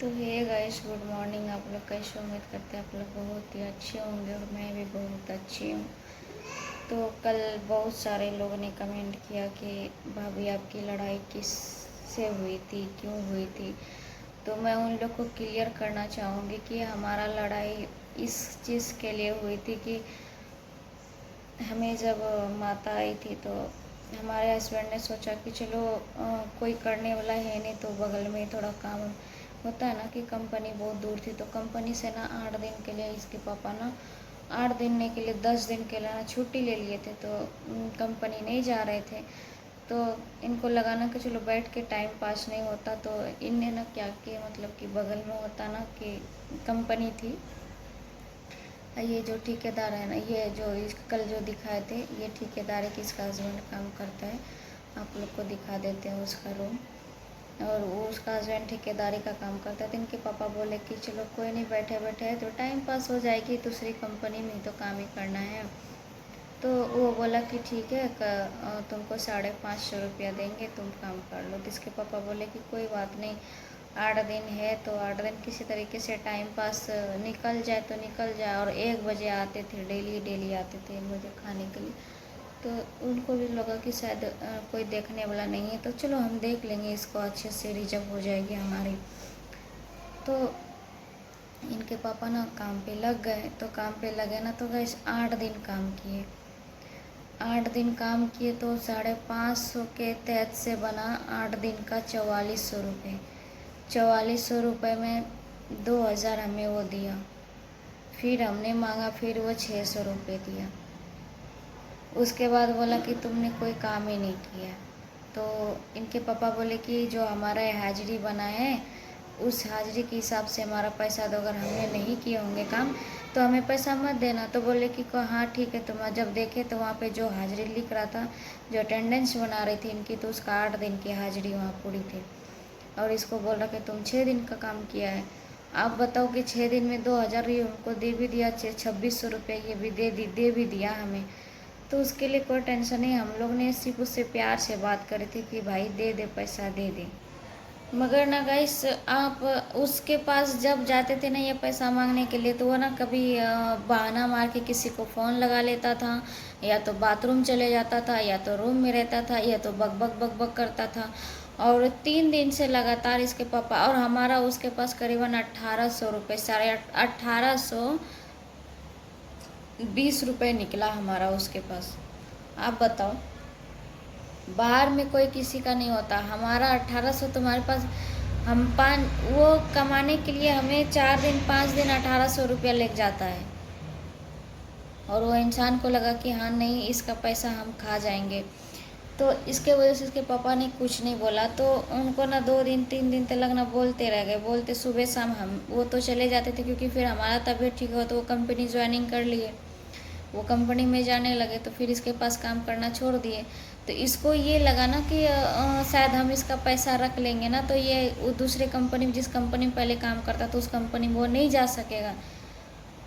तो hey guys, good morning. आप लोग कैसे? उम्मीद करते हैं आप लोग बहुत ही अच्छे होंगे और मैं भी बहुत अच्छी हूँ। तो कल बहुत सारे लोगों ने कमेंट किया कि भाभी आपकी लड़ाई किस से हुई थी, क्यों हुई थी। तो मैं उन लोग को क्लियर करना चाहूँगी कि हमारा लड़ाई इस चीज़ के लिए हुई थी कि हमें जब माता आई थी तो हमारे हस्बैंड ने सोचा कि चलो कोई करने वाला है नहीं तो बगल में थोड़ा काम होता है ना, कि कंपनी बहुत दूर थी तो कंपनी से ना 8 दिन के लिए इसके पापा ना 8 दिन नहीं के लिए 10 दिन के लिए ना छुट्टी ले लिए थे। तो कंपनी नहीं जा रहे थे तो इनको लगा ना कि चलो बैठ के टाइम पास नहीं होता। तो इनने ना क्या किया, मतलब कि बगल में होता ना कि कंपनी थी, ये जो ठेकेदार है ना, ये जो इस कल जो दिखाए थे, ये ठेकेदार है कि इसका हस्बैंड काम करता है। आप लोग को दिखा देते हैं उसका रूम। और वो उसका हस्बैंड ठेकेदारी का काम करता है। तो इनके पापा बोले कि चलो कोई नहीं, बैठे बैठे है तो टाइम पास हो जाएगी, दूसरी कंपनी में ही तो काम ही करना है। तो वो बोला कि ठीक है, तुमको 550 रुपया देंगे, तुम काम कर लो। तो इसके पापा बोले कि कोई बात नहीं, 8 दिन है तो 8 दिन किसी तरीके से टाइम पास निकल जाए तो निकल जाए। और 1 बजे आते थे, डेली डेली आते थे 1 बजे खाने के लिए। तो उनको भी लगा कि शायद कोई देखने वाला नहीं है तो चलो हम देख लेंगे इसको, अच्छे से रिजर्व हो जाएगी हमारी। तो इनके पापा ना काम पे लग गए। तो काम पे लगे ना तो गए 8 दिन काम किए। 8 दिन काम किए तो 550 के तहत से बना 8 दिन का 4400 रुपये। 4400 रुपये में 2000 हमें वो दिया। फिर हमने मांगा, फिर वो 600 रुपये दिया। उसके बाद बोला कि तुमने कोई काम ही नहीं किया। तो इनके पापा बोले कि जो हमारा हाजिरी बना है उस हाजिरी के हिसाब से हमारा पैसा दो, अगर हमने नहीं किए होंगे काम तो हमें पैसा मत देना। तो बोले कि हाँ ठीक है। तो मैं जब देखे तो वहाँ पे जो हाजिरी लिख रहा था, जो अटेंडेंस बना रही थी इनकी, तो उसका 8 दिन की हाजिरी वहाँ पूरी थी। और इसको बोल रहा कि तुम 6 दिन का काम किया है। आप बताओ कि 6 दिन में 2000 ये उनको दे भी दिया, 2600 रुपये ये भी दे भी दिया हमें। तो उसके लिए कोई टेंशन नहीं, हम लोग ने सिर्फ उससे प्यार से बात करी थी कि भाई दे दे, पैसा दे दे। मगर ना गाइस, आप उसके पास जब जाते थे ना ये पैसा मांगने के लिए, तो वो ना कभी बहाना मार के किसी को फ़ोन लगा लेता था, या तो बाथरूम चले जाता था, या तो रूम में रहता था, या तो बक बक बक बक करता था। और 3 दिन से लगातार इसके पापा और हमारा उसके पास करीबन 1800 रुपये, 1820 रुपये निकला हमारा उसके पास। आप बताओ, बाहर में कोई किसी का नहीं होता, हमारा 1800 तुम्हारे पास। हम वो कमाने के लिए हमें 4 दिन 5 दिन 1800 रुपया लग जाता है। और वो इंसान को लगा कि हाँ नहीं, इसका पैसा हम खा जाएंगे। तो इसके वजह से इसके पापा ने कुछ नहीं बोला। तो उनको ना 2 दिन 3 दिन तक लगना बोलते रह गए, बोलते सुबह शाम। हम वो तो चले जाते थे क्योंकि फिर हमारा तबीयत ठीक हुआ तो वो कंपनी ज्वाइनिंग कर लिए, वो कंपनी में जाने लगे। तो फिर इसके पास काम करना छोड़ दिए। तो इसको ये लगा ना कि शायद हम इसका पैसा रख लेंगे ना तो ये वो दूसरे कंपनी में, जिस कंपनी में पहले काम करता था उस कंपनी में वो नहीं जा सकेगा,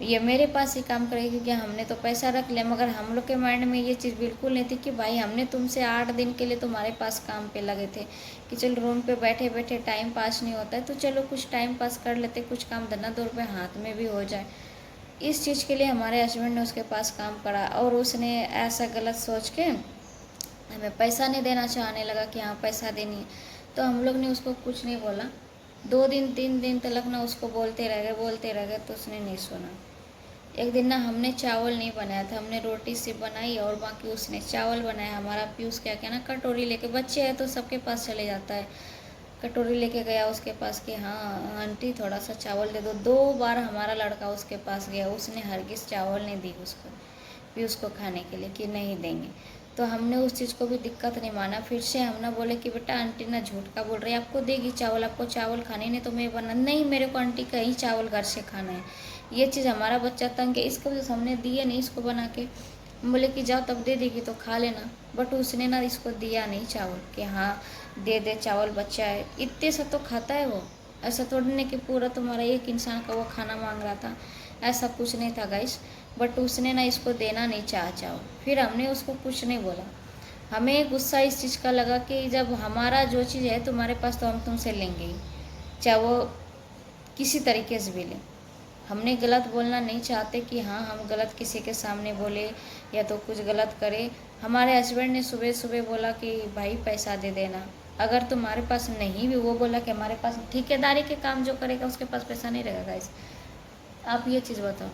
ये मेरे पास ही काम करेगी क्योंकि हमने तो पैसा रख लिया। मगर हम लोग के माइंड में ये चीज़ बिल्कुल नहीं थी कि भाई हमने तुमसे 8 दिन के लिए तुम्हारे पास काम पे लगे थे कि चलो रूम पे बैठे बैठे टाइम पास नहीं होता है तो चलो कुछ टाइम पास कर लेते, कुछ काम धंधा 2 रुपये हाथ में भी हो जाए। इस चीज़ के लिए हमारे हस्बैंड ने उसके पास काम करा। और उसने ऐसा गलत सोच के हमें पैसा नहीं देना चाहने लगा कि हाँ पैसा देनी है। तो हम लोग ने उसको कुछ नहीं बोला। 2 दिन 3 दिन तक ना उसको बोलते रह गए तो उसने नहीं सुना। एक दिन ना हमने चावल नहीं बनाया था, हमने रोटी सिर्फ बनाई और बाकी उसने चावल बनाया। हमारा पीयूष क्या क्या ना कटोरी लेके, बच्चे हैं तो सबके पास चले जाता है, कटोरी लेके गया उसके पास कि हाँ आंटी थोड़ा सा चावल दे दो। 2 बार हमारा लड़का उसके पास गया, उसने हरगिज़ चावल नहीं दी उसको, पीयूष को खाने के लिए कि नहीं देंगे। तो हमने उस चीज़ को भी दिक्कत नहीं माना। फिर से हम ना बोले कि बेटा आंटी ना झूठ का बोल रही है, आपको देगी चावल, आपको चावल खाने नहीं तो मैं बना नहीं, मेरे को आंटी का ही चावल घर से खाना है। ये चीज़ हमारा बच्चा तंग है, इसको वजह से हमने दिए नहीं इसको बना के। बोले कि जाओ तब दे देगी तो खा लेना। बट उसने ना इसको दिया नहीं चावल कि हाँ दे दे चावल, बच्चा है इतने सा तो खाता है वो। ऐसा थोड़ी नहीं कि पूरा तुम्हारा एक इंसान का वो खाना मांग रहा था, ऐसा कुछ नहीं था गाइस। बट उसने ना इसको देना नहीं चाहा चावल। फिर हमने उसको कुछ नहीं बोला। हमें गुस्सा इस चीज़ का लगा कि जब हमारा जो चीज़ है तुम्हारे पास तो हम तुमसे लेंगे ही, चाहे वो किसी तरीके से भी लें। हमने गलत बोलना नहीं चाहते कि हाँ हम गलत किसी के सामने बोले या तो कुछ गलत करें। हमारे हस्बैंड ने सुबह सुबह बोला कि भाई पैसा दे देना, अगर तुम्हारे पास नहीं भी, वो बोला कि हमारे पास ठेकेदारी के काम जो करेगा उसके पास पैसा नहीं रहेगा गाइस। आप ये चीज़ बताओ,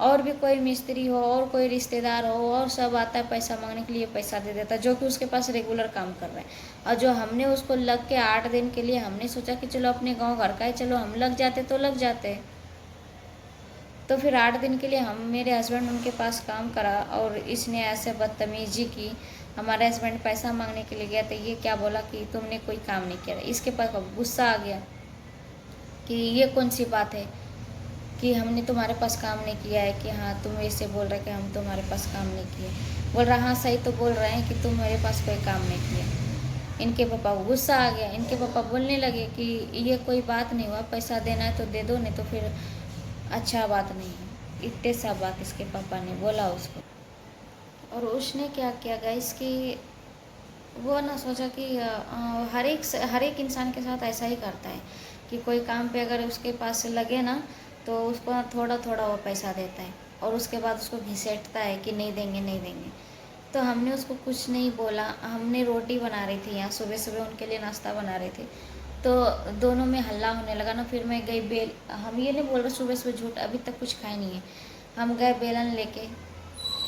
और भी कोई मिस्त्री हो और कोई रिश्तेदार हो और सब आता है पैसा मांगने के लिए, पैसा दे देता है, जो कि उसके पास रेगुलर काम कर रहे हैं। और जो हमने उसको लग के 8 दिन के लिए हमने सोचा कि चलो अपने गांव घर का है, चलो हम लग जाते तो लग जाते, तो फिर 8 दिन के लिए हम मेरे हस्बैंड उनके पास काम करा और इसने ऐसे बदतमीजी की। हमारे हस्बैंड पैसा मांगने के लिए गया तो ये क्या बोला कि तुमने कोई काम नहीं किया। इसके पास गुस्सा आ गया कि ये कौन सी बात है कि हमने तुम्हारे पास काम नहीं किया है, कि हाँ तुम ऐसे बोल रहे कि हम तुम्हारे पास काम नहीं किए। बोल रहा हाँ सही तो बोल रहे हैं कि तुम मेरे पास कोई काम नहीं किया। इनके पापा को गुस्सा आ गया। इनके पापा बोलने लगे कि ये कोई बात नहीं हुआ, पैसा देना है तो दे दो, नहीं तो फिर अच्छा बात नहीं है। इतने सा बात इसके पापा ने बोला उसको। और उसने क्या किया गाइस कि वो ना सोचा कि हर एक इंसान के साथ ऐसा ही करता है कि कोई काम पे अगर उसके पास लगे ना तो उसको थोड़ा थोड़ा वो पैसा देता है और उसके बाद उसको घिसेटता है कि नहीं देंगे नहीं देंगे। तो हमने उसको कुछ नहीं बोला। हमने रोटी बना रही थी यहाँ, सुबह सुबह उनके लिए नाश्ता बना रहे थे, तो दोनों में हल्ला होने लगा ना। फिर मैं गई हम ये नहीं बोल रहे सुबह सुबह झूठ, अभी तक कुछ खाए नहीं है। हम गए बेलन लेके,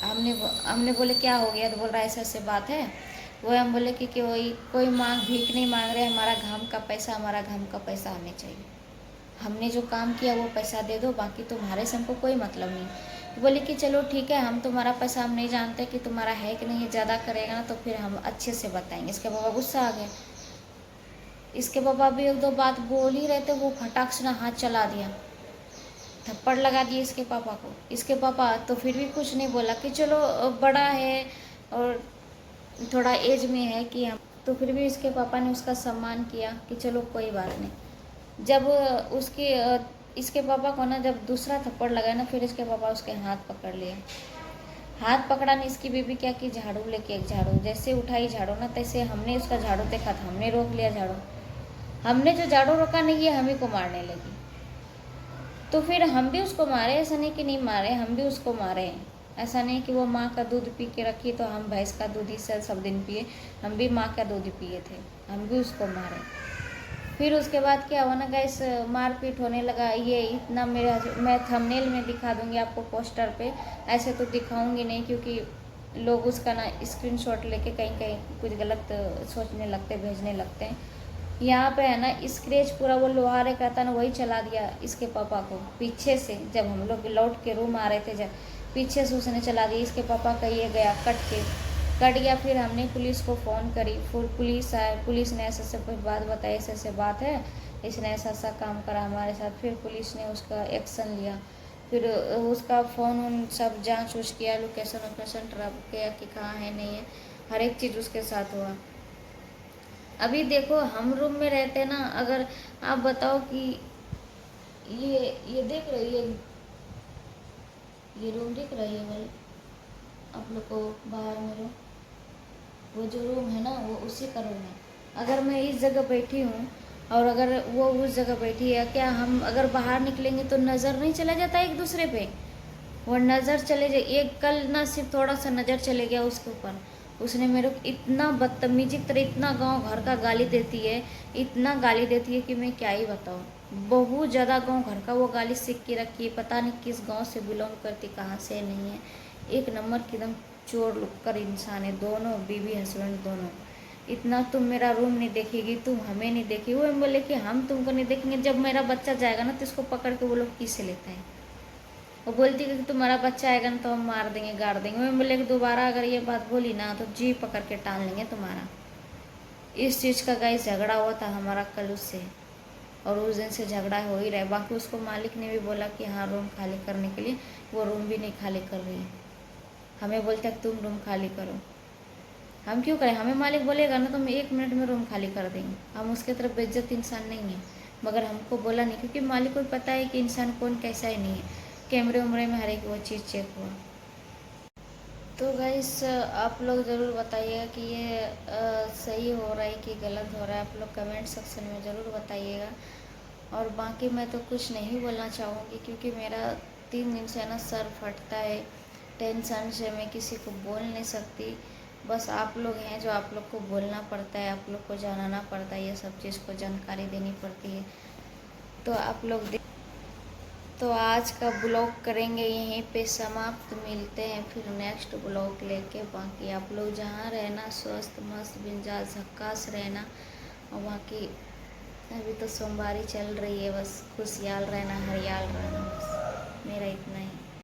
हमने बोले क्या हो गया, तो बोल रहा ऐसे ऐसे बात है। वो हम बोले कि कोई कोई भीख नहीं मांग रहे, हमारा घाम का पैसा, हमारा घाम का पैसा हमें चाहिए। हमने जो काम किया वो पैसा दे दो, बाकी तुम्हारे से हमको कोई मतलब नहीं। तो बोले कि चलो ठीक है, हम तुम्हारा पैसा हम नहीं जानते कि तुम्हारा है कि नहीं, ज़्यादा करेगा ना तो फिर हम अच्छे से बताएंगे। इसके पापा गुस्सा आ गए। इसके पापा भी एक दो बात बोल ही रहे थे, वो फटाक से ना हाथ चला दिया, थप्पड़ लगा दिए इसके पापा को। इसके पापा तो फिर भी कुछ नहीं बोला कि चलो बड़ा है और थोड़ा एज में है कि हम, तो फिर भी इसके पापा ने उसका सम्मान किया कि चलो कोई बात नहीं। जब उसके इसके पापा को ना जब दूसरा थप्पड़ लगा ना, फिर इसके पापा उसके हाथ पकड़ लिए। हाथ पकड़ा नहीं, इसकी बीबी क्या की झाड़ू लेके, एक झाड़ू जैसे उठाई झाड़ू ना, तैसे हमने उसका झाड़ू देखा था, हमने रोक लिया झाड़ू। हमने जो झाड़ू रोका नहीं, ये हम ही को मारने लगी। तो फिर हम भी उसको मारे, ऐसा नहीं कि नहीं मारे, हम भी उसको मारे। ऐसा नहीं कि वो माँ का दूध पी के रखी तो हम भैंस का दूध ही सब दिन पिए, हम भी माँ का दूध पिए थे, हम भी उसको मारे। फिर उसके बाद क्या हुआ ना गाइस, मारपीट होने लगा। ये इतना मैं थंबनेल में दिखा दूंगी आपको पोस्टर पे, ऐसे तो दिखाऊंगी नहीं क्योंकि लोग उसका ना स्क्रीनशॉट लेके कहीं कहीं कुछ गलत सोचने लगते, भेजने लगते हैं। यहाँ पे है ना स्क्रेच पूरा वो लोहारे का था ना, वही चला दिया इसके पापा को पीछे से। जब हम लोग लौट के रूम आ रहे थे, जब पीछे से उसने चला दिया। इसके पापा का ये गया कट गया। फिर हमने पुलिस को फ़ोन करी, फिर पुलिस आए, पुलिस ने ऐसे ऐसे कुछ बात बताई, ऐसे ऐसे बात है, इसने ऐसा ऐसा काम करा हमारे साथ। फिर पुलिस ने उसका एक्शन लिया। फिर उसका फ़ोन उन सब जांच उच किया, लोकेशन वोकेशन ट्रैप किया कि कहाँ है नहीं है, हर एक चीज़ उसके साथ हुआ। अभी देखो हम रूम में रहते ना, अगर आप बताओ कि ये देख रही है, ये रूम दिख रही है भाई आप लोग को, बाहर में रूम, वो जो रूम है ना वो उसी का रूम है। अगर मैं इस जगह बैठी हूँ और अगर वो उस जगह बैठी है, क्या हम अगर बाहर निकलेंगे तो नज़र नहीं चला जाता एक दूसरे पे? वो नज़र चले जाए। एक कल ना सिर्फ थोड़ा सा नज़र चले गया उसके ऊपर, उसने मेरे को इतना बदतमीजी की तरह, इतना गांव घर का गाली देती है, इतना गाली देती है कि मैं क्या ही बताऊँ। बहुत ज़्यादा गांव घर का वो गाली सीख के रखी है, पता नहीं किस गांव से बिलोंग करती, कहाँ से नहीं है। एक नंबर की एकदम चोर लुक्कर इंसान है, दोनों बीवी हस्बैंड दोनों। इतना तुम मेरा रूम नहीं देखेगी, तुम हमें नहीं देखेगी। वो बोले कि हम तुमको नहीं देखेंगे, जब मेरा बच्चा जाएगा ना तो इसको पकड़ के वो लोग किससे लेते हैं। वो बोलती है कि तुम्हारा बच्चा आएगा ना तो हम मार देंगे, गाड़ देंगे। मैं बोले कि दोबारा अगर ये बात बोली ना तो जी पकड़ के टाल लेंगे तुम्हारा। इस चीज़ का गाइस झगड़ा हुआ था हमारा कल उससे, और उस दिन से झगड़ा हो ही रहा है। बाकी उसको मालिक ने भी बोला कि हाँ रूम खाली करने के लिए, वो रूम भी नहीं खाली कर रही है। हमें बोलता है तुम रूम खाली करो, हम क्यों करें? हमें मालिक बोलेगा ना तो हम 1 मिनट में रूम खाली कर देंगे। हम उसके तरफ बेइज्जत इंसान नहीं है, मगर हमको बोला नहीं क्योंकि मालिक को पता है कि इंसान कौन कैसा ही नहीं है। कैमरे उमरे में हर एक वो चीज़ चेक हुआ। तो गाइस आप लोग ज़रूर बताइएगा कि ये सही हो रहा है कि गलत हो रहा है, आप लोग कमेंट सेक्शन में ज़रूर बताइएगा। और बाकी मैं तो कुछ नहीं बोलना चाहूँगी, क्योंकि मेरा 3 दिन से ना सर फटता है टेंशन से, मैं किसी को बोल नहीं सकती। बस आप लोग हैं जो आप लोग को बोलना पड़ता है, आप लोग को जानना पड़ता है, ये सब चीज़ को जानकारी देनी पड़ती है। तो आप लोग तो आज का ब्लॉग करेंगे यहीं पे समाप्त। मिलते हैं फिर नेक्स्ट ब्लॉग लेके। बाकी आप लोग जहाँ रहना स्वस्थ मस्त बिंदास झक्कास रहना। और बाकी अभी तो सोमवारी चल रही है, बस खुशहाल रहना, हरियाल रहना, बस मेरा इतना ही।